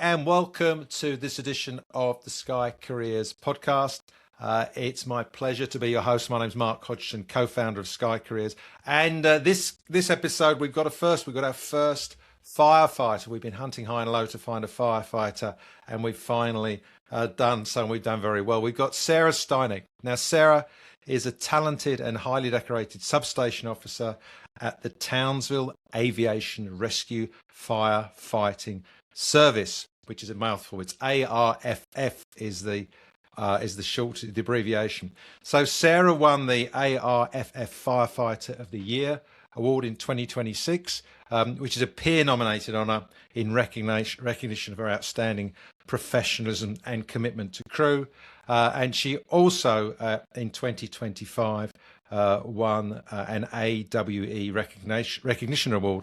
and welcome to this edition of the Sky Careers podcast. It's my pleasure to be your host. My name's Mark Hodgson, co-founder of Sky Careers. And this episode, we've got our first firefighter. We've been hunting high and low to find a firefighter, and we've finally done so, and we've done very well. We've got Sarah Steinegg. Now, Sarah is a talented and highly decorated substation officer at the Townsville Aviation Rescue Firefighting Service, which is a mouthful. It's ARFF is the abbreviation. So Sarah won the ARFF Firefighter of the Year award in 2026, which is a peer-nominated honour in recognition of her outstanding professionalism and commitment to crew. And she also, in 2025, won an AWE recognition award,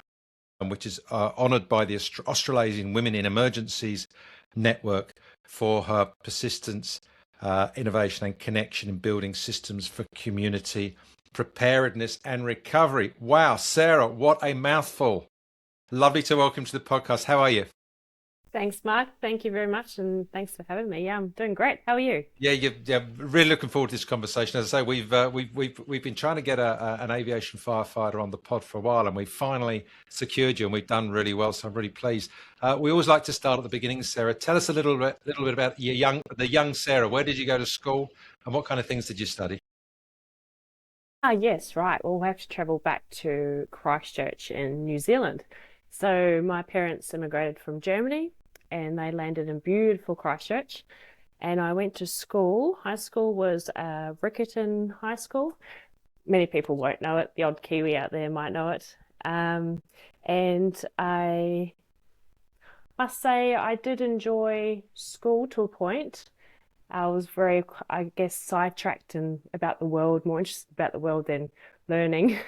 which is honoured by the Australasian Women in Emergencies Network for her persistence, innovation and connection in building systems for community preparedness and recovery. Wow, Sarah, what a mouthful. Lovely to welcome to the podcast. How are you? Thanks, Mark. Thank you very much, and thanks for having me. Yeah, I'm doing great. How are you? Yeah, really looking forward to this conversation. As I say, we've been trying to get an aviation firefighter on the pod for a while, and we finally secured you, and we've done really well. So I'm really pleased. We always like to start at the beginning, Sarah. Tell us a little bit about the young Sarah. Where did you go to school, and what kind of things did you study? Yes, right. Well, we have to travel back to Christchurch in New Zealand. So my parents immigrated from Germany, and they landed in beautiful Christchurch. And I went to school. High school was Riccarton High School. Many people won't know it. The odd Kiwi out there might know it. And I must say I did enjoy school to a point. I was very, I guess, sidetracked and about the world, more interested about the world than learning.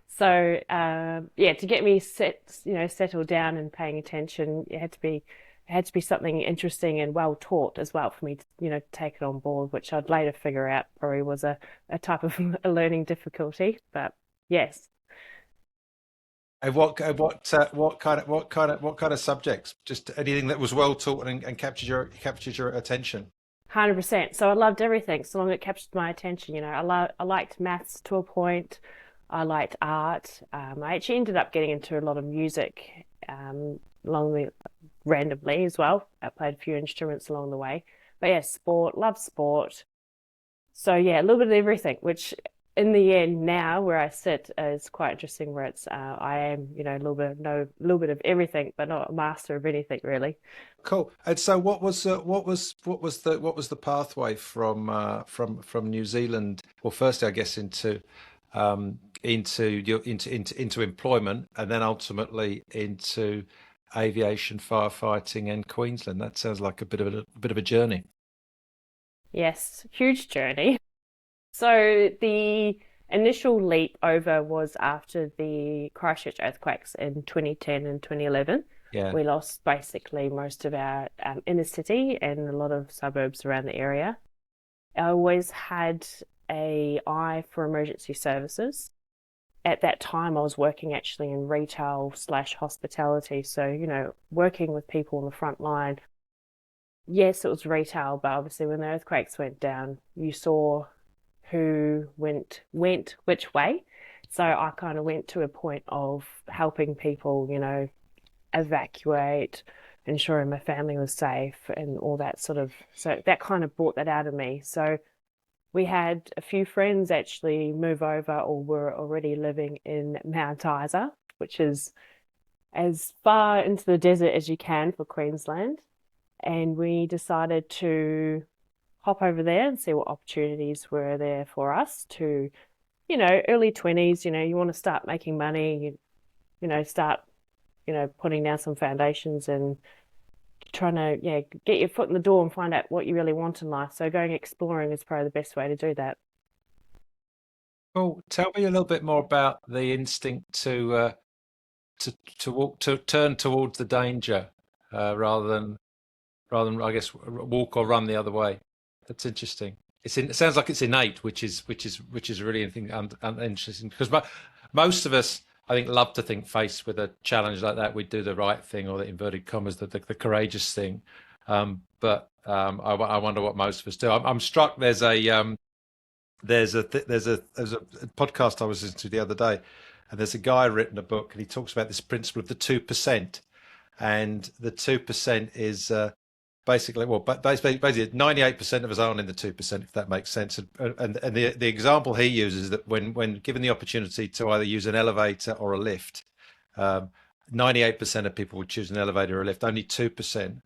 So, to get me settled down and paying attention, it had to be something interesting and well taught as well for me to, take it on board, which I'd later figure out probably was a type of a learning difficulty. But yes. And what kind of subjects? Just anything that was well taught and captured your attention. 100%. So I loved everything, so long as it captured my attention. I liked maths to a point. I liked art. I actually ended up getting into a lot of music randomly as well. I played a few instruments along the way. But yeah, love sport. So yeah, a little bit of everything, which in the end now where I sit is quite interesting, where it's I am, a little bit of everything, but not a master of anything really. Cool. And so what was the pathway from New Zealand? Well, firstly, I guess into employment, and then ultimately into aviation firefighting in Queensland. That sounds like a bit of a journey. Yes, huge journey. So the initial leap over was after the Christchurch earthquakes in 2010 and 2011. Yeah. We lost basically most of our inner city and a lot of suburbs around the area. I always had an eye for emergency services. At that time, I was working actually in retail/hospitality. So, working with people on the front line. Yes, it was retail, but obviously when the earthquakes went down, you saw who went which way. So I kind of went to a point of helping people, evacuate, ensuring my family was safe and all that so that kind of brought that out of me. So we had a few friends actually move over or were already living in Mount Isa, which is as far into the desert as you can for Queensland. And we decided to hop over there and see what opportunities were there for us to, early 20s, you want to start making money, start, putting down some foundations and trying to, get your foot in the door and find out what you really want in life. So going exploring is probably the best way to do that. Well, tell me a little bit more about the instinct to turn towards the danger rather than I guess walk or run the other way. That's interesting. It sounds like it's innate, which is really anything interesting, because most of us I think love to think faced with a challenge like that, we'd do the right thing, or the inverted commas, the courageous thing. I wonder what most of us do. I'm struck. There's a podcast I was listening to the other day, and there's a guy written a book, and he talks about this principle of the 2%, and the 2% is basically, well, but basically 98% of us aren't in the 2%, if that makes sense. And the example he uses is that when given the opportunity to either use an elevator or a lift, 98% of people would choose an elevator or a lift. Only 2%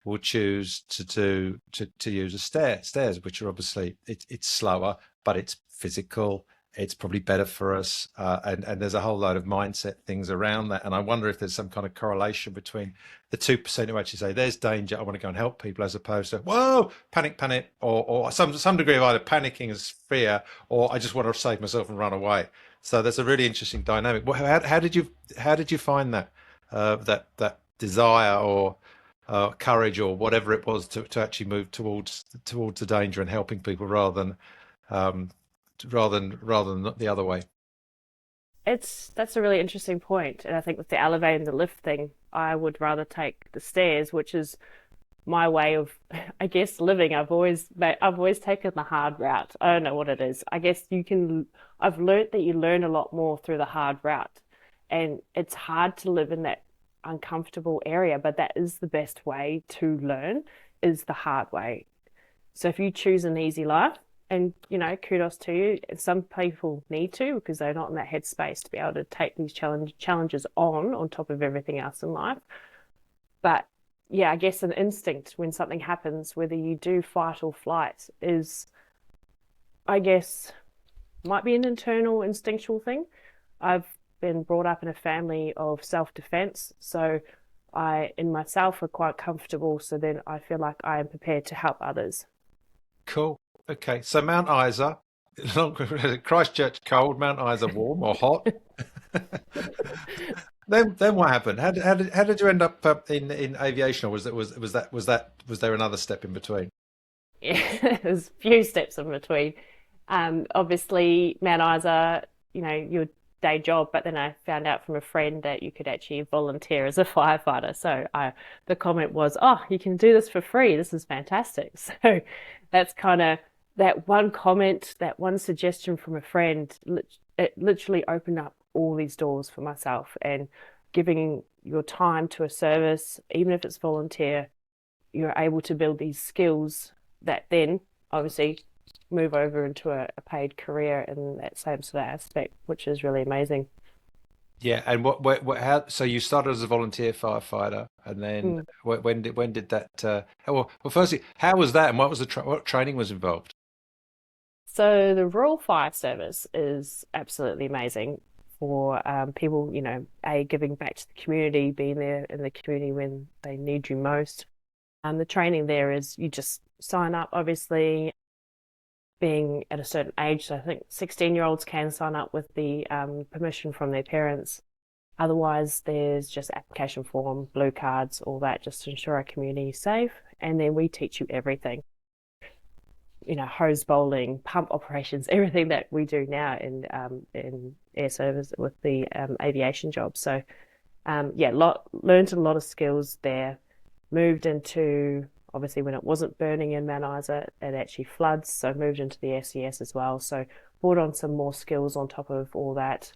will choose to use stairs, which are obviously it's slower, but it's physical. It's probably better for us, and there's a whole load of mindset things around that. And I wonder if there's some kind of correlation between the 2% who actually say there's danger, I want to go and help people, as opposed to whoa, panic, or some degree of either panicking as fear, or I just want to save myself and run away. So there's a really interesting dynamic. How did you find that that desire or courage or whatever it was to actually move towards the danger and helping people um, rather than the other way? That's a really interesting point, and I think with the elevator and the lift thing, I would rather take the stairs, which is my way of, I guess, living. I've always taken the hard route. I don't know what it is. I guess I've learnt that you learn a lot more through the hard route, and it's hard to live in that uncomfortable area, but that is the best way to learn, is the hard way. So if you choose an easy life, and kudos to you. Some people need to, because they're not in that headspace to be able to take these challenges on top of everything else in life. But yeah, I guess an instinct when something happens, whether you do fight or flight, is, I guess, might be an internal instinctual thing. I've been brought up in a family of self-defense, so I in myself are quite comfortable, so then I feel like I am prepared to help others. Cool. Okay, so Mount Isa, Christchurch cold, Mount Isa warm or hot? Then what happened? How did you end up in aviation, or was there another step in between? Yeah, there's a few steps in between. Obviously, Mount Isa, your day job, but then I found out from a friend that you could actually volunteer as a firefighter. So the comment was, "Oh, you can do this for free. This is fantastic." So that's kind of that one comment, that one suggestion from a friend, it literally opened up all these doors for myself. And giving your time to a service, even if it's volunteer, you're able to build these skills that then obviously move over into a paid career in that same sort of aspect, which is really amazing. Yeah, and how? So you started as a volunteer firefighter, and then Mm. when did that? Firstly, how was that, and what was what training was involved? So the Rural Fire Service is absolutely amazing for people, giving back to the community, being there in the community when they need you most. The training there is you just sign up, obviously, being at a certain age. So I think 16-year-olds can sign up with the permission from their parents. Otherwise, there's just application form, blue cards, all that, just to ensure our community is safe. And then we teach you everything, hose bowling, pump operations, everything that we do now in air service with the aviation job. So yeah, learned a lot of skills there. Moved into, obviously, when it wasn't burning in Mount Isa, it actually floods. So moved into the SES as well. So brought on some more skills on top of all that,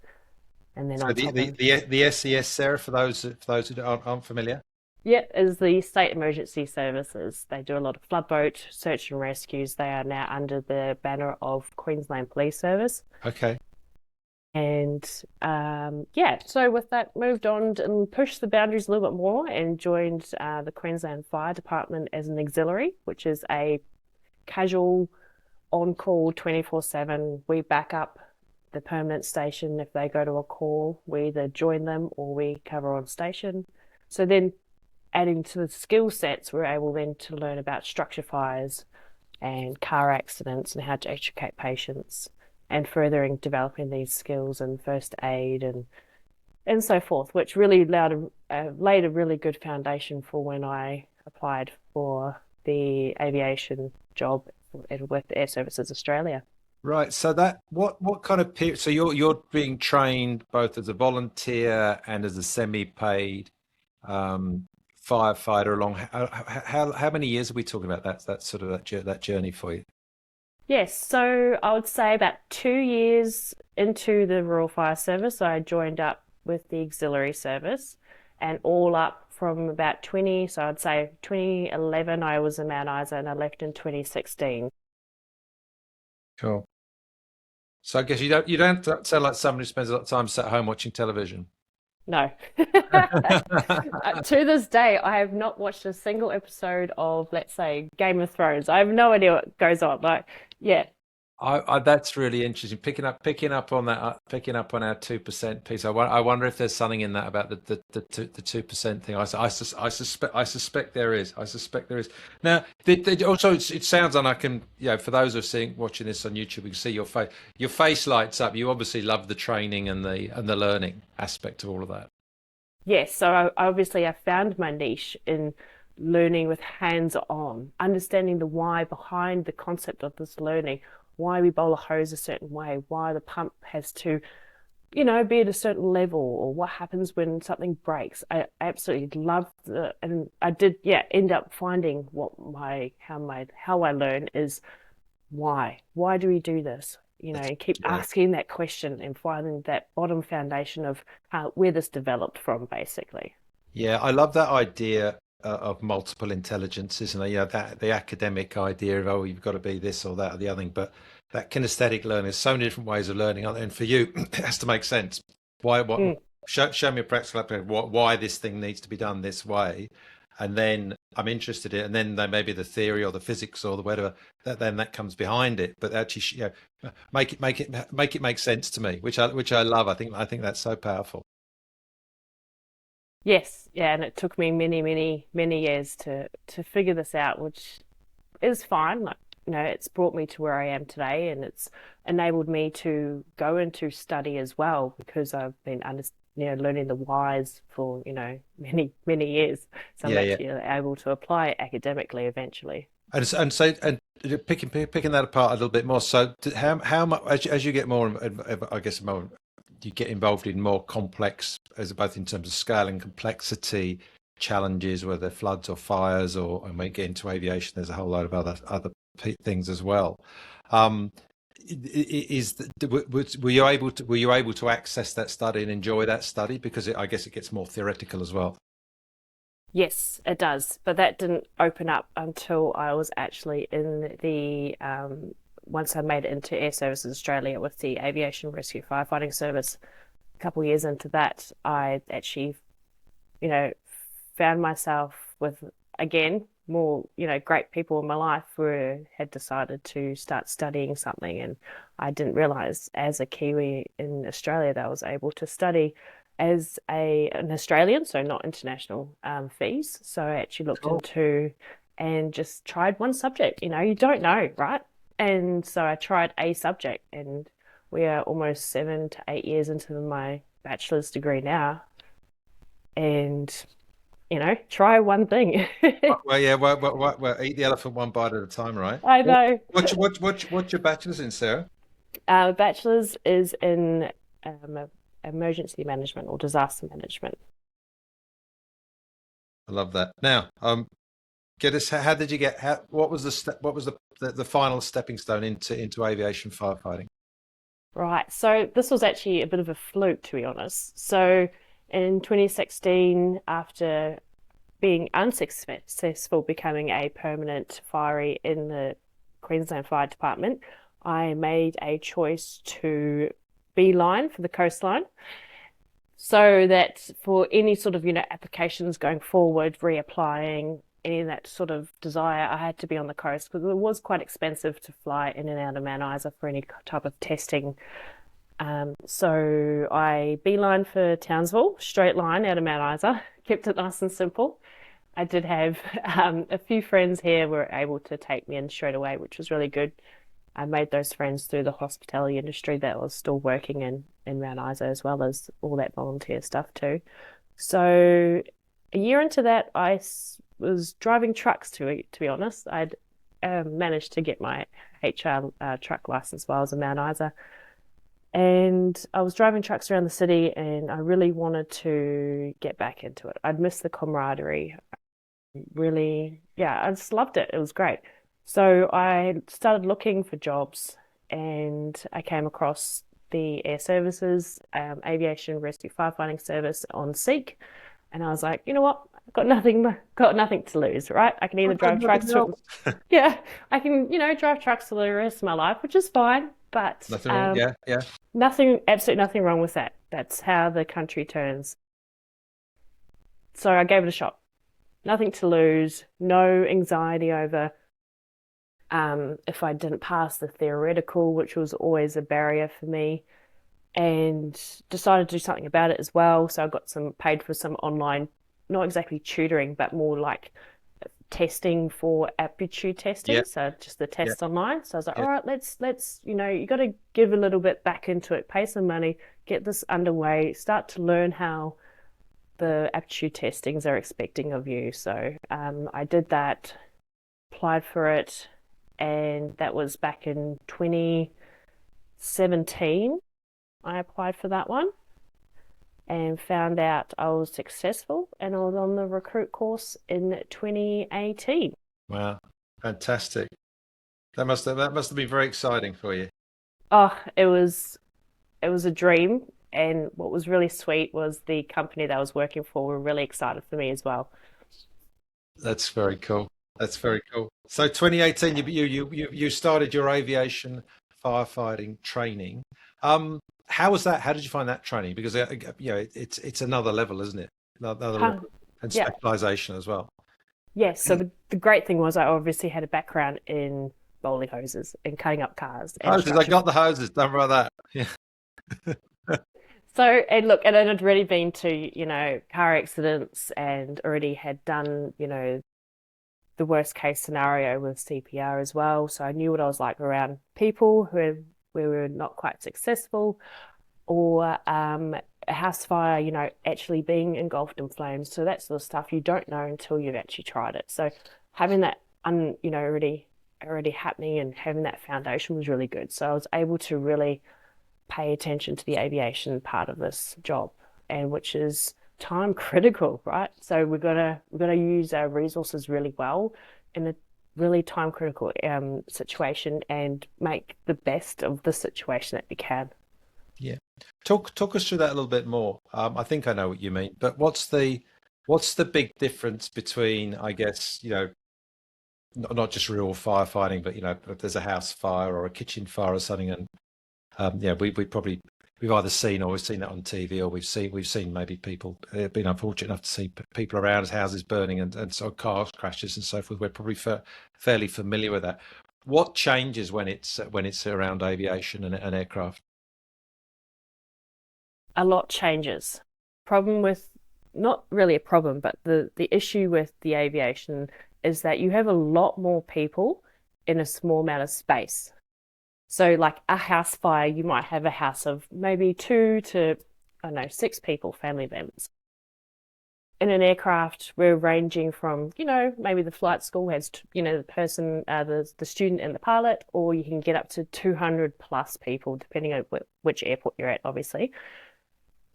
and then So on the top the of, the SES, Sarah, for those who aren't familiar. yeah, is the State Emergency Services. They do a lot of flood boat search and rescues. They are now under the banner of Queensland Police Service. Okay. And yeah, so with that, moved on and pushed the boundaries a little bit more and joined the Queensland Fire Department as an auxiliary, which is a casual on call 24/7. We back up the permanent station if they go to a call. We either join them or we cover on station. So then adding to the skill sets, we're able then to learn about structure fires and car accidents and how to extricate patients, and furthering developing these skills in first aid and so forth, which really laid a really good foundation for when I applied for the aviation job with Airservices Australia. Right. So that what kind of period? So you're being trained both as a volunteer and as a semi-paid um, firefighter along. How many years are we talking about? That's sort of that journey for you. Yes, so I would say about 2 years into the Royal Fire Service, I joined up with the auxiliary service, and all up from about 20, so I'd say 2011, I was a Mount Isa and I left in 2016. Cool. So I guess you don't sound like somebody who spends a lot of time sat at home watching television. No. To this day, I have not watched a single episode of, let's say, Game of Thrones. I have no idea what goes on. Like, yeah, That's really interesting. Picking up on that, picking up on our 2% piece. I wonder if there's something in that about the 2% thing. I suspect there is. I suspect there is. Now, also it sounds, and I can, for those who are watching this on YouTube, you can see your face lights up. You obviously love the training and the learning aspect of all of that. yes. So obviously, I found my niche in learning with hands-on, understanding the why behind the concept of this learning, why we bowl a hose a certain way, why the pump has to, be at a certain level, or what happens when something breaks. I absolutely love and I did, yeah, end up finding how I learn is why. Why do we do this? And keep Yeah. asking that question and finding that bottom foundation of where this developed from, basically. Yeah, I love that idea of multiple intelligences, and that the academic idea of, oh, you've got to be this or that or the other thing. But that kinesthetic learning, there's so many different ways of learning, and for you, it has to make sense. Why? What? Mm. Show me a practical application. Why this thing needs to be done this way, and then I'm interested in it, and then maybe the theory or the physics or the whatever that comes behind it. But actually, make it make sense to me, which I love. I think that's so powerful. Yes, yeah, and it took me many, many, many years to figure this out, which is fine. Like, it's brought me to where I am today, and it's enabled me to go into study as well because I've been learning the whys for, many, many years. So I'm Yeah, yeah. actually able to apply it academically eventually. And picking that apart a little bit more. So how much as you get more, I guess more you get involved in more complex, as both in terms of scale and complexity challenges, whether floods or fires, or and we get into aviation, there's a whole load of other things as well. Um, were you able to access that study and enjoy that study because I guess it gets more theoretical as well. Yes, it does. But that didn't open up until I was actually in once I made it into Airservices Australia with the Aviation Rescue Firefighting Service. A couple of years into that, I actually, you know, found myself with, again, more, great people in my life who had decided to start studying something. And I didn't realize as a Kiwi in Australia that I was able to study as an Australian, so not international fees. So I actually looked Cool. into and just tried one subject. You don't know, right? And so I tried a subject, and we are almost 7 to 8 years into my bachelor's degree now. And, try one thing. Well, yeah. Well, eat the elephant one bite at a time, right? I know. What's your bachelor's in, Sarah? Bachelor's is in emergency management or disaster management. I love that. Now, get us. How did you get? What was the step? What was the final stepping stone into aviation firefighting? Right. So this was actually a bit of a fluke, to be honest. So in 2016, after being unsuccessful becoming a permanent firey in the Queensland Fire Department, I made a choice to beeline for the coastline so that for any sort of, applications going forward, reapplying, any of that sort of desire, I had to be on the coast because it was quite expensive to fly in and out of Mount Isa for any type of testing. So I beeline for Townsville, straight line out of Mount Isa, kept it nice and simple. I did have a few friends here were able to take me in straight away, which was really good. I made those friends through the hospitality industry that was still working in Mount Isa as well as all that volunteer stuff too. So a year into that, I was driving trucks to be honest. I'd managed to get my HR truck license while I was a Mount Isa. And I was driving trucks around the city, and I really wanted to get back into it. I'd missed the camaraderie. Really, yeah, I just loved it. It was great. So I started looking for jobs, and I came across the Airservices Aviation Rescue Firefighting Service on Seek, and I was like, you know what? I've got nothing to lose, right? I can either I've got drive trucks nothing else. yeah, I can, drive trucks for the rest of my life, which is fine, but Nothing wrong. Yeah, yeah. absolutely nothing wrong with that. That's how the country turns. So I gave it a shot. Nothing to lose, no anxiety over if I didn't pass the theoretical, which was always a barrier for me, and decided to do something about it as well. So I got paid for some online, not exactly tutoring, but more like testing for aptitude Yeah, testing. So just the yeah, tests online. So I was like, yeah. all right, let's, you got to give a little bit back into it, pay some money, get this underway, start to learn how the aptitude testings are expecting of you. So I did that, applied for it, and that was back in 2017. I applied for that one and found out I was successful, and I was on the recruit course in 2018. Wow, fantastic. That must have been very exciting for you. Oh, it was a dream, and what was really sweet was the company that I was working for were really excited for me as well. That's very cool. That's very cool. So 2018, you started your aviation firefighting training. How was that? How did you find that training? Because it's another level, isn't it? Another Huh. level and Yeah. specialization as well. Yes. So the great thing was I obviously had a background in bowling hoses and cutting up cars and Hoses, I structure. got the hoses. Don't worry about that. Yeah. So, and look, and I'd already been to, car accidents and already had done, the worst case scenario with CPR as well. So I knew what I was like around people where we were not quite successful, or a house fire, actually being engulfed in flames. So that sort of stuff you don't know until you've actually tried it. So having that, already happening and having that foundation was really good. So I was able to really pay attention to the aviation part of this job, and which is time critical, right? So we're gonna use our resources really well in a really time critical situation and make the best of the situation that we can. Yeah. Talk us through that a little bit more. I think I know what you mean, but what's the big difference between, I guess, not just real firefighting, but if there's a house fire or a kitchen fire or something, and yeah, we've either seen or we've seen that on TV, or we've seen maybe people been unfortunate enough to see people around houses burning and so car crashes and so forth. We're probably fairly familiar with that. What changes when it's around aviation and aircraft? A lot changes. Problem with Not really a problem, but the issue with the aviation is that you have a lot more people in a small amount of space. So, like a house fire, you might have a house of maybe two to, I don't know, six people, family members. In an aircraft, we're ranging from, maybe the flight school has, the person, the student and the pilot, or you can get up to 200 plus people, depending on which airport you're at, obviously.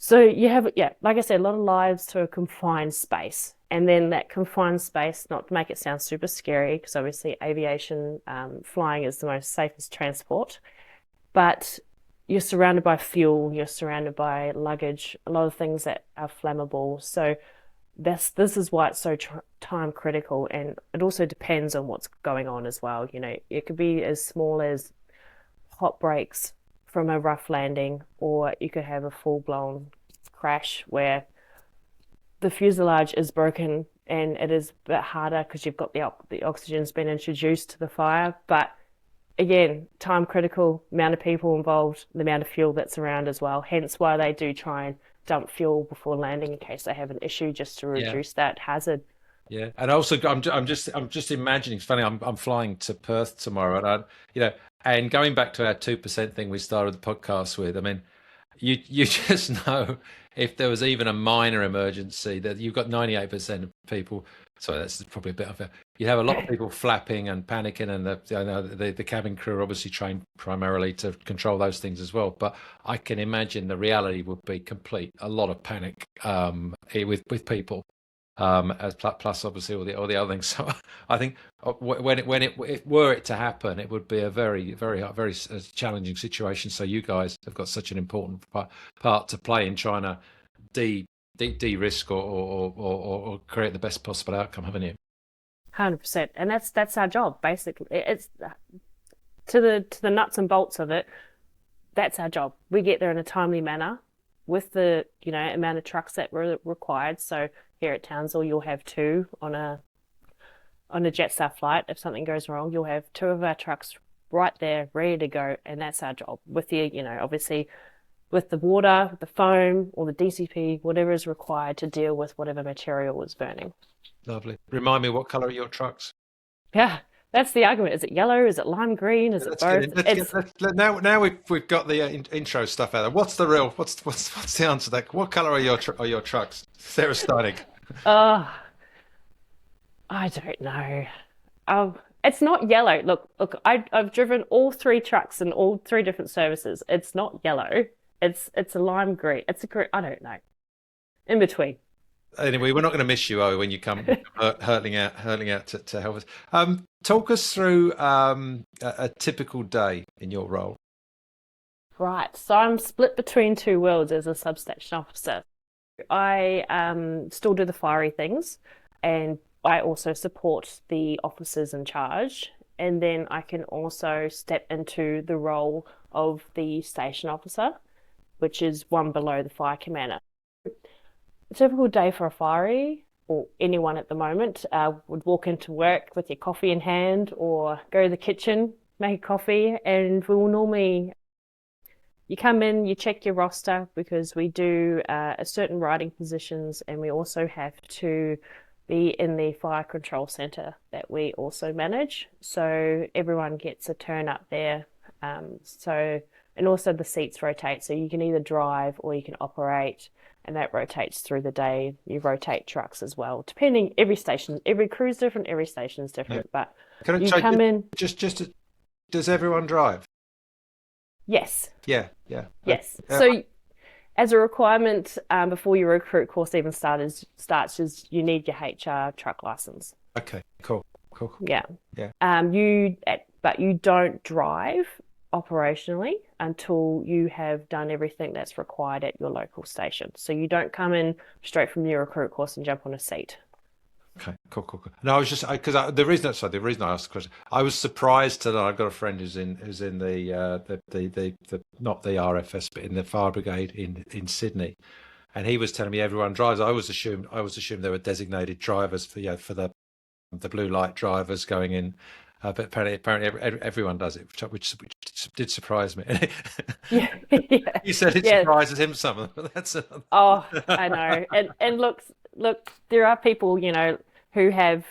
So you have, yeah, like I said, a lot of lives to a confined space. And then that confined space, not to make it sound super scary, because obviously aviation flying is the most safest transport, but you're surrounded by fuel, you're surrounded by luggage, a lot of things that are flammable. So this is why it's so time critical, and it also depends on what's going on as well. It could be as small as hot breaks from a rough landing, or you could have a full blown crash where the fuselage is broken and it is a bit harder because you've got the oxygen's been introduced to the fire. But again, time critical, amount of people involved, the amount of fuel that's around as well. Hence why they do try and dump fuel before landing in case they have an issue, just to Yeah. reduce that hazard. Yeah, and also I'm just imagining. It's funny. I'm flying to Perth tomorrow, and and going back to our 2% thing we started the podcast with. I mean, you just know if there was even a minor emergency, that you've got 98% of people. Sorry, that's probably a bit of a. You'd have a lot of people flapping and panicking, and the cabin crew are obviously trained primarily to control those things as well. But I can imagine the reality would be complete, a lot of panic with people, as plus obviously all the other things. So I think if were it to happen, it would be a very challenging situation. So you guys have got such an important part to play in trying to de-risk or create the best possible outcome, haven't you? 100%. And that's our job, basically. It's to the nuts and bolts of it. That's our job. We get there in a timely manner with the, amount of trucks that were required. So here at Townsville, you'll have two on a Jetstar flight. If something goes wrong, you'll have two of our trucks right there, ready to go, and that's our job. With the, obviously, with the water, the foam, or the DCP, whatever is required to deal with whatever material is burning. Lovely. Remind me, what colour are your trucks? Yeah, that's the argument. Is it yellow? Is it lime green? Is it both? Now we've got the intro stuff out there. What's the answer to that? What colour are your trucks, Sarah Steinegg? I don't know. It's not yellow. Look, I've driven all three trucks in all three different services. It's not yellow. It's a lime green. It's a green. I don't know. In between. Anyway, we're not going to miss you, when you come hurtling out to help us. Talk us through a typical day in your role. Right. So I'm split between two worlds as a substation officer. I still do the fiery things, and I also support the officers in charge. And then I can also step into the role of the station officer, which is one below the fire commander. A typical day for a fiery, or anyone at the moment, would walk into work with your coffee in hand or go to the kitchen, make coffee, and we will normally, you come in, you check your roster, because we do a certain riding positions, and we also have to be in the fire control centre that we also manage. So everyone gets a turn up there. And also the seats rotate, so you can either drive or you can operate, and that rotates through the day. You rotate trucks as well, depending. Every crew's different, every station's different. Yeah. But you come in. Does everyone drive? Yes. Yeah. Yes. So as a requirement, before your recruit course even starts, is you need your HR truck license. Okay. Cool. Yeah. But you don't drive operationally until you have done everything that's required at your local station. So you don't come in straight from your recruit course and jump on a seat. Okay, cool. No, I was just because the reason I asked the question, I was surprised that I've got a friend who's in the not the RFS but in the fire brigade in Sydney, and he was telling me everyone drives. I was assumed there were designated drivers for the blue light drivers going in. But apparently everyone does it, which did surprise me. Yeah. You said it surprises him some of them. That's Oh, I know. And look, there are people, who have,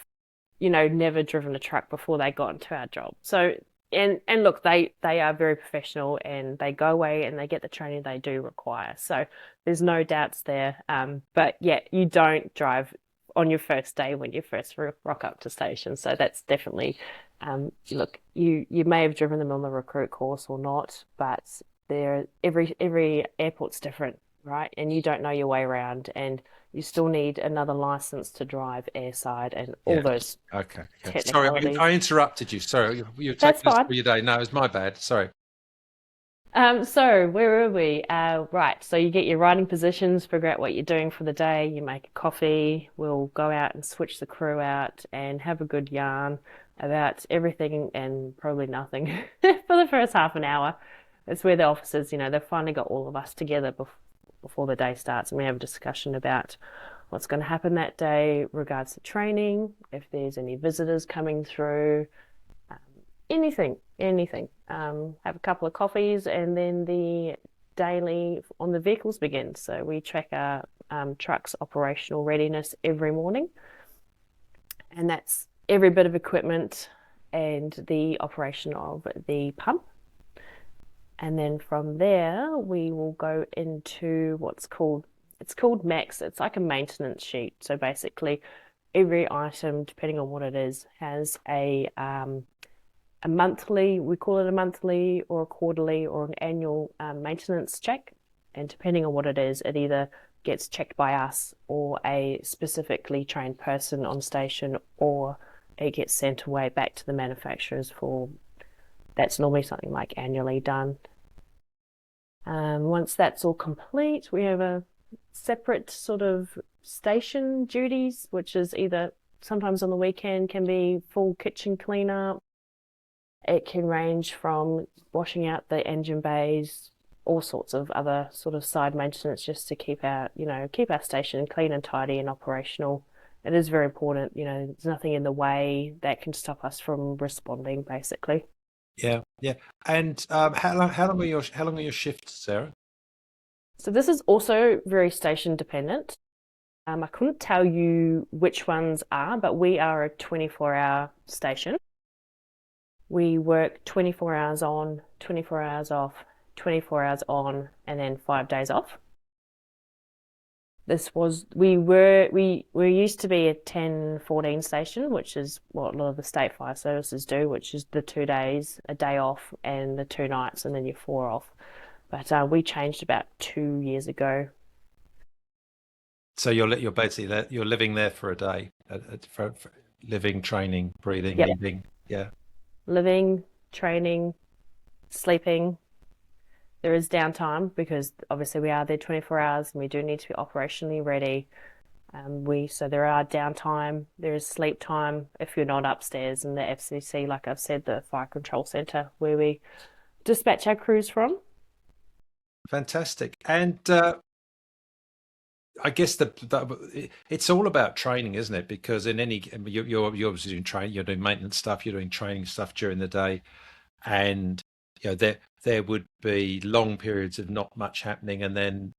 never driven a truck before they got into our job. So, and look, they are very professional, and they go away and they get the training they do require. So there's no doubts there. But yeah, you don't drive on your first day when you first rock up to station. So that's definitely, look, you may have driven them on the recruit course or not, but every airport's different, right? And you don't know your way around, and you still need another license to drive airside and all those. Okay. Sorry, I interrupted you. Sorry, you're taking us through your day. No, it's my bad. Sorry. So where were we? Right. So you get your riding positions, figure out what you're doing for the day. You make a coffee. We'll go out and switch the crew out and have a good yarn about everything and probably nothing for the first half an hour. It's where the officers, they've finally got all of us together before the day starts, and we have a discussion about what's going to happen that day regards to training, if there's any visitors coming through, anything. Have a couple of coffees, and then the daily on the vehicles begins. So we check our truck's operational readiness every morning, and that's every bit of equipment and the operation of the pump. And then from there, we will go into what's called it's called Max. It's like a maintenance sheet. So basically, every item, depending on what it is, has a monthly, we call it a monthly or a quarterly or an annual maintenance check. And depending on what it is, it either gets checked by us or a specifically trained person on station, or it gets sent away back to the manufacturers for, that's normally something like annually done. Once that's all complete, we have a separate sort of station duties, which is either sometimes on the weekend can be full kitchen cleanup. It can range from washing out the engine bays, all sorts of other sort of side maintenance just to keep keep our station clean and tidy and operational. It is very important, there's nothing in the way that can stop us from responding, basically. Yeah, yeah. And how long are your shifts, Sarah? So this is also very station dependent. I couldn't tell you which ones are, but we are a 24-hour station. We work 24 hours on, 24 hours off, 24 hours on, and then 5 days off. We used to be a 10-14 station, which is what a lot of the state fire services do, which is the 2 days, a day off, and the 2 nights, and then you're 4 off. But we changed about 2 years ago. So you're basically there, you're living there for a day, for living, training, breathing, Yep. eating. Yeah. Living, training, sleeping. There is downtime because obviously we are there 24 hours and we do need to be operationally ready. So there are downtime, there is sleep time if you're not upstairs in the FCC, like I've said, the Fire Control Centre where we dispatch our crews from. Fantastic. And I guess it's all about training, isn't it? Because you're obviously doing training, you're doing maintenance stuff, you're doing training stuff during the day, and there would be long periods of not much happening, and then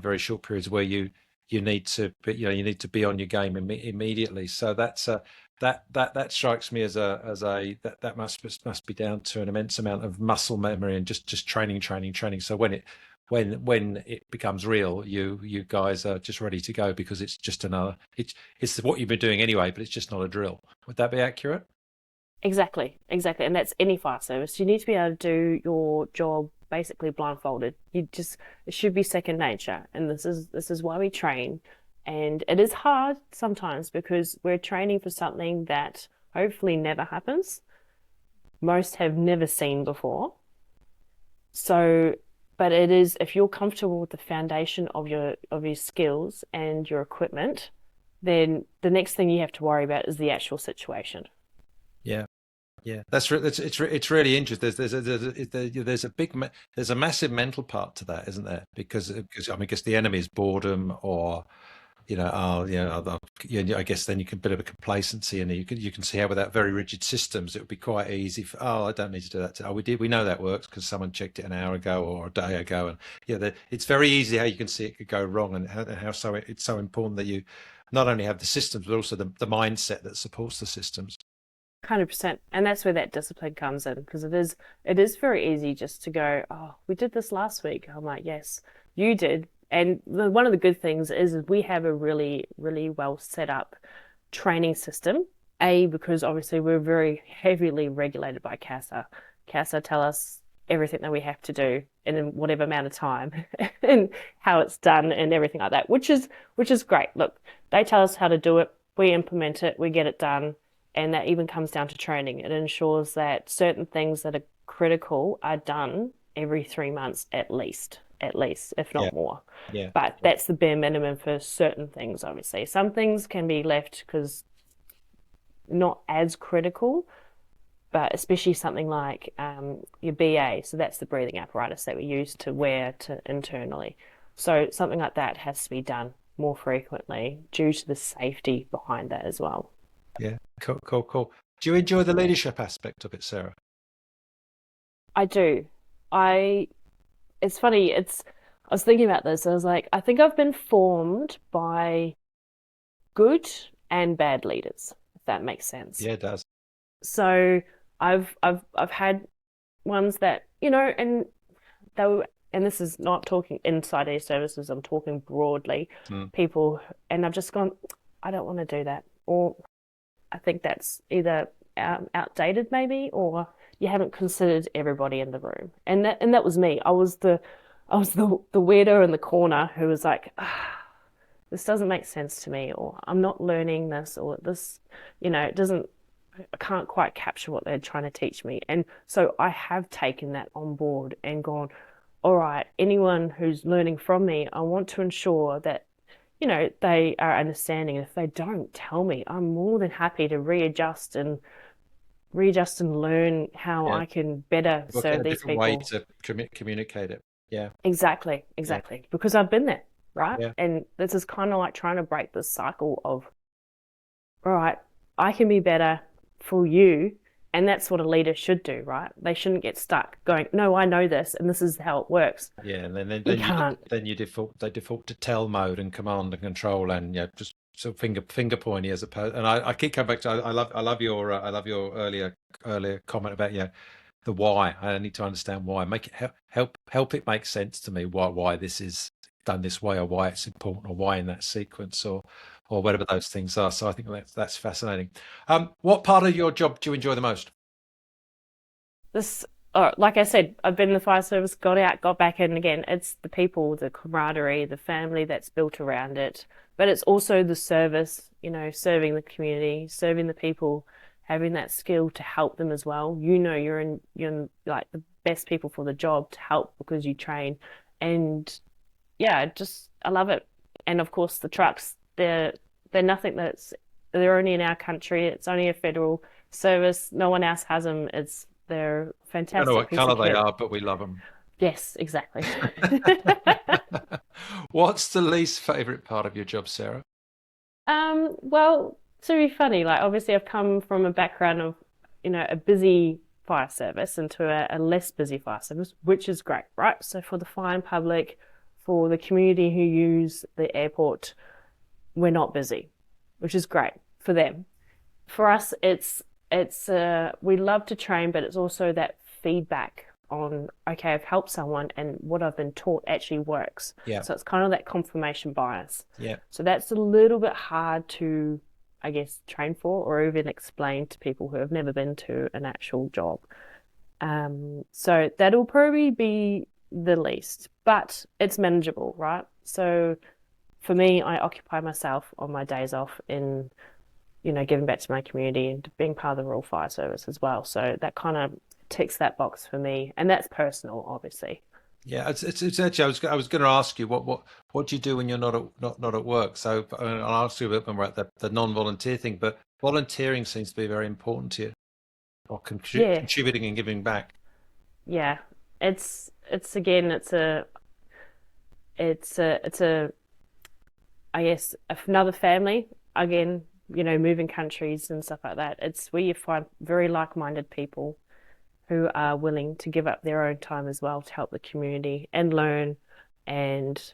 very short periods where you need to you need to be on your game immediately. So that strikes me as that must be down to an immense amount of muscle memory and just training. So when it becomes real, you guys are just ready to go because it's just it's what you've been doing anyway, but it's just not a drill. Would that be accurate? Exactly. And that's any fire service. You need to be able to do your job basically blindfolded. It should be second nature. And this is why we train. And it is hard sometimes because we're training for something that hopefully never happens. Most have never seen before. So, but it is, if you're comfortable with the foundation of your skills and your equipment, then the next thing you have to worry about is the actual situation. Yeah. Yeah, it's really interesting. There's a massive mental part to that, isn't there? Because I mean, I guess the enemy is boredom, or I guess then you can bit of a complacency, and you can see how without very rigid systems, it would be quite easy for, I don't need to do that. We know that works because someone checked it an hour ago or a day ago, and it's very easy how you can see it could go wrong, and how it's so important that you not only have the systems but also the mindset that supports the systems. 100%. And that's where that discipline comes in because it is very easy just to go, oh, we did this last week. I'm like, yes, you did. And one of the good things is we have a really, really well set up training system. Because obviously we're very heavily regulated by CASA. CASA tell us everything that we have to do in whatever amount of time and how it's done and everything like that, which is great. Look, they tell us how to do it, we implement it, we get it done. And that even comes down to training. It ensures that certain things that are critical are done every 3 months at least, if Yeah, not more. yeah, But that's the bare minimum for certain things, obviously. Some things can be left because not as critical, but especially something like your BA. So that's the breathing apparatus that we use to wear internally. So something like that has to be done more frequently due to the safety behind that as well. yeah. Cool. Do you enjoy the leadership aspect of it, Sarah? I do. I It's funny, I was thinking about this. I was like, I think I've been formed by good and bad leaders, if that makes sense. Yeah, it does. So I've had ones that, and they were and this is not talking inside air services, I'm talking broadly, Mm. people, and I've just gone, I don't want to do that. Or I think that's either outdated maybe, or you haven't considered everybody in the room. And that was me. I was the weirdo in the corner who was like, this doesn't make sense to me, or I'm not learning this, or this, it doesn't, I can't quite capture what they're trying to teach me. And so I have taken that on board and gone, all right, anyone who's learning from me, I want to ensure that, they are understanding. And if they don't tell me, I'm more than happy to readjust and learn how Yeah. I can better Look at serve a these different way people. to communicate it. Yeah. Exactly, Yeah. exactly. Because I've been there, right? Yeah. And this is kind of like trying to break this cycle of, all right, I can be better for you. And that's what a leader should do, right? They shouldn't get stuck going, no, I know this and this is how it works. Yeah, and then You then you can't. then you default to tell mode and command and control, and just sort of finger pointy as opposed. And I keep coming back to I love your earlier comment about the why. I need to understand why. Make it help it make sense to me why this is done this way, or why it's important, or why in that sequence, or whatever those things are. So I think that's fascinating. What part of your job do you enjoy the most? This, like I said, I've been in the fire service, got out, got back in again. It's the people, the camaraderie, the family that's built around it. But it's also the service, serving the community, serving the people, having that skill to help them as well. You're in like the best people for the job to help because you train. And yeah, I love it. And of course, the trucks, they're nothing they're only in our country. It's only a federal service. No one else has them. They're a I don't know fantastic what piece color of they kit. are, but we love them. Yes, exactly. What's the least favorite part of your job, Sarah? Well, to be funny, like obviously I've come from a background of, a busy fire service into a less busy fire service, which is great, right? So for the flying public, for the community who use the airport, we're not busy, which is great for them. For us, it's we love to train, but it's also that feedback on, okay, I've helped someone and what I've been taught actually works. Yeah, So it's kind of that confirmation bias. yeah, So that's a little bit hard to, I guess, train for or even explain to people who have never been to an actual job. So that'll probably be the least, but it's manageable, right? So for me, I occupy myself on my days off in, giving back to my community and being part of the Royal Fire Service as well. So that kind of ticks that box for me, and that's personal, obviously. yeah. It's actually I was going to ask you what do you do when you're not at work. So I'll ask you a bit more about the non-volunteer thing, but volunteering seems to be very important to you, or Yeah, contributing and giving back. yeah. It's again, it's a I guess another family again. Moving countries and stuff like that. It's where you find very like-minded people who are willing to give up their own time as well to help the community and learn and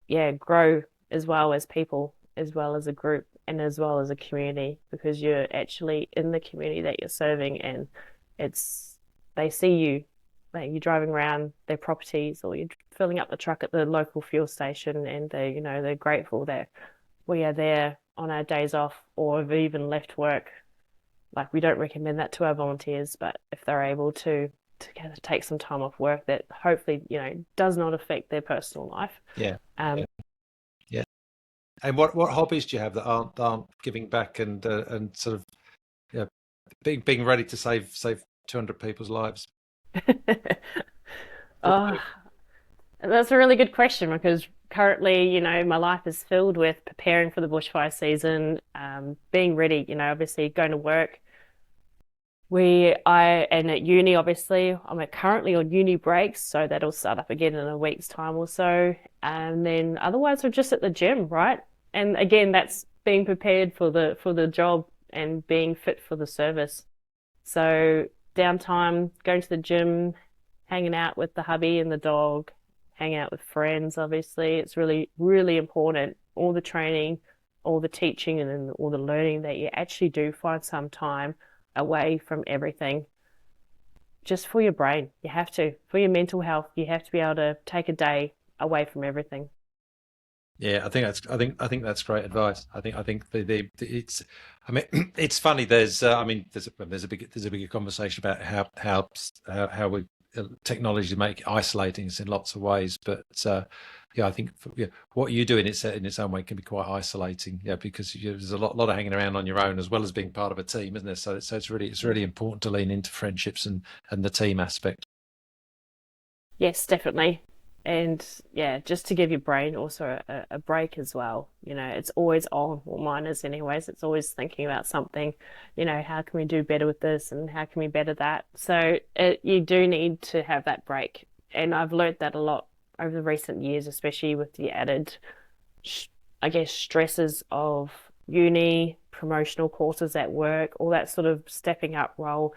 yeah, grow as well as people, as well as a group and as well as a community because you're actually in the community that you're serving and it's they see you like you're driving around their properties or you're filling up the truck at the local fuel station and they're grateful that we are there on our days off or have even left work. Like we don't recommend that to our volunteers, but if they're able to kind of take some time off work that hopefully, does not affect their personal life. Yeah, Um, yeah, yeah. And what hobbies do you have that aren't giving back and sort of being ready to save 200 people's lives? What do oh, that's a really good question because currently, my life is filled with preparing for the bushfire season, being ready, obviously going to work. And at uni, obviously, I'm currently on uni breaks, so that'll start up again in a week's time or so. And then otherwise, we're just at the gym, right? And again, that's being prepared for the job and being fit for the service. So downtime, going to the gym, hanging out with the hubby and the dog, hang out with friends, obviously. It's really, really important. All the training, all the teaching, and then all the learning that you actually do find some time away from everything. just for your brain. You have to. For your mental health, you have to be able to take a day away from everything. Yeah, I think that's great advice. I think it's I mean it's funny. There's I mean there's a bigger conversation about how we technology make isolating us in lots of ways. But yeah, I think yeah, what you do in its own way can be quite isolating. Yeah, because there's a lot of hanging around on your own as well as being part of a team, isn't there? So it's really important to lean into friendships and the team aspect. Yes, definitely. And yeah, just to give your brain also a break as well. It's always on, well, mine is anyways. It's always thinking about something, how can we do better with this and how can we better that? So you do need to have that break. And I've learned that a lot over the recent years, especially with the added, I guess, stresses of uni, promotional courses at work, all that sort of stepping up role.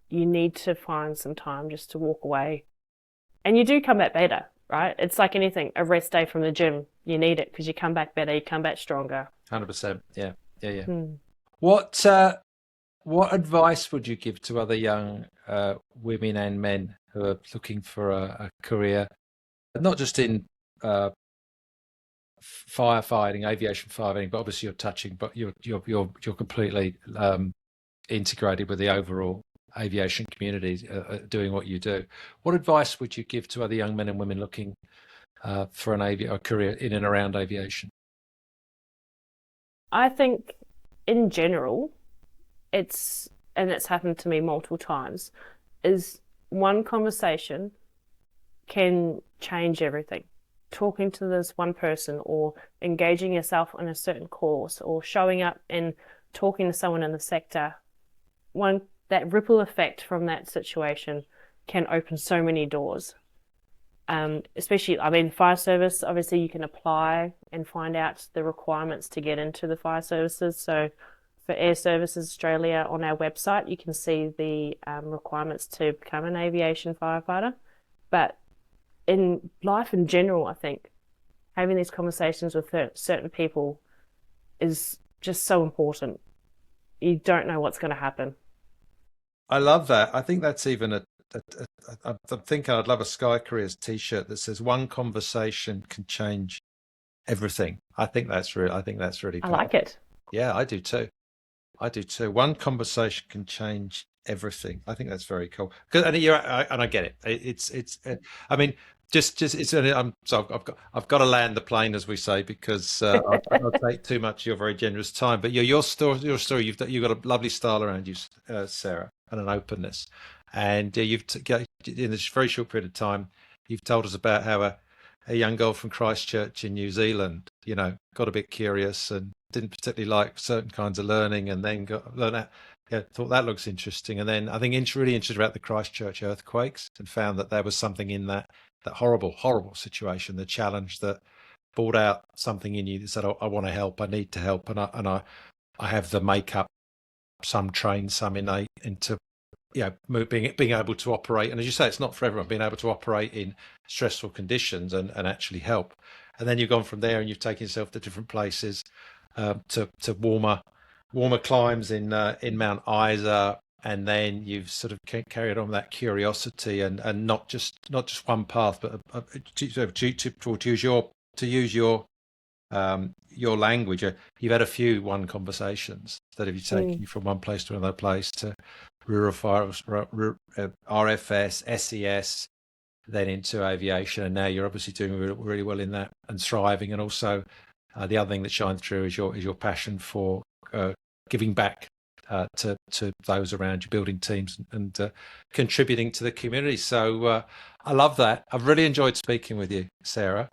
You need to find some time just to walk away and you do come back better, right? It's like anything, a rest day from the gym. You need it because you come back better, you come back stronger. 100%. Yeah, yeah, yeah. Hmm. What what advice would you give to other young women and men who are looking for a career, not just in uh, firefighting, aviation firefighting, but obviously you're touching, but you're completely integrated with the overall aviation community, doing what you do. What advice would you give to other young men and women looking for a career in and around aviation? I think in general, and it's happened to me multiple times, is one conversation can change everything. Talking to this one person or engaging yourself in a certain course or showing up and talking to someone in the sector, that ripple effect from that situation can open so many doors. Especially, I mean, fire service, obviously you can apply and find out the requirements to get into the fire services. So for Airservices Australia on our website, you can see the requirements to become an aviation firefighter. But in life in general, I think having these conversations with certain people is just so important. You don't know what's going to happen. I love that. I think that's even I'm thinking I'd love a Sky Careers t-shirt that says one conversation can change everything. I think that's really I powerful. like it. Yeah, I do too. I do too. One conversation can change everything. I think that's very cool. And I get it. I mean, just it's. So I've got to land the plane, as we say, because I'll take too much of your very generous time. But your story. You've got a lovely style around you, Sarah, and an openness. And in this very short period of time, you've told us about how a young girl from Christchurch in New Zealand, got a bit curious and didn't particularly like certain kinds of learning, and then learned that. Yeah, thought that looks interesting, and then I think really interested about the Christchurch earthquakes, and found that there was something in that horrible situation, the challenge that brought out something in you that said, I want to help, I need to help, and I have the makeup, some trained, some innate, into being able to operate. And as you say, it's not for everyone, being able to operate in stressful conditions and actually help. And then you've gone from there and you've taken yourself to different places, to warmer climes in Mount Isa, and then you've sort of carried on that curiosity and not just one path, but to use your language. You've had a few one conversations that have you taken you from one place to another place, to rural fire, RFS, SES, then into aviation, and now you're obviously doing really well in that and thriving. And also, the other thing that shines through is your passion for giving back to those around you, building teams and contributing to the community. So I love that. I've really enjoyed speaking with you, Sarah.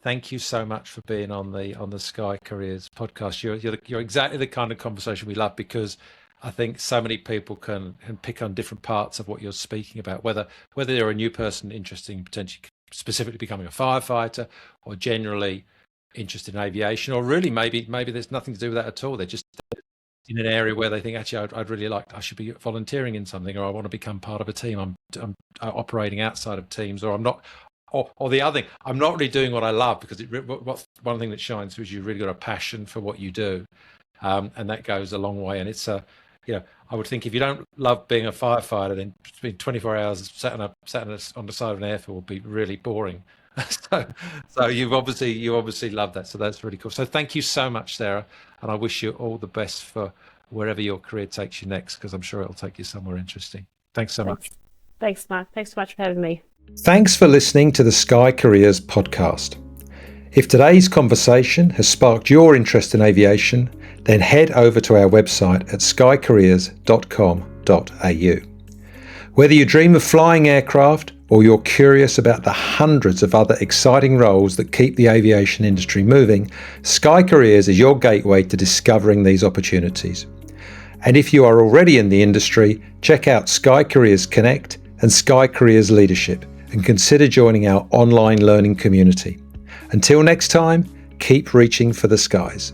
Thank you so much for being on the Sky Careers podcast. You're exactly the kind of conversation we love, because I think so many people can pick on different parts of what you're speaking about, whether they're a new person interested in potentially specifically becoming a firefighter, or generally interested in aviation, or really maybe there's nothing to do with that at all. They're just in an area where they think, actually, I'd really like, I should be volunteering in something, or I want to become part of a team. I'm operating outside of teams, or I'm not. Or the other thing, I'm not really doing what I love, because one thing that shines through is you've really got a passion for what you do, and that goes a long way. And it's I would think if you don't love being a firefighter, then spending 24 hours sat on the side of an airfield would be really boring. So you obviously love that. So that's really cool. So thank you so much, Sarah, and I wish you all the best for wherever your career takes you next, because I'm sure it'll take you somewhere interesting. Thanks so much. Thanks, Mark. Thanks so much for having me. Thanks for listening to the Sky Careers podcast. If today's conversation has sparked your interest in aviation, then head over to our website at skycareers.com.au. Whether you dream of flying aircraft or you're curious about the hundreds of other exciting roles that keep the aviation industry moving, Sky Careers is your gateway to discovering these opportunities. And if you are already in the industry, check out Sky Careers Connect and Sky Careers Leadership and consider joining our online learning community. Until next time, keep reaching for the skies.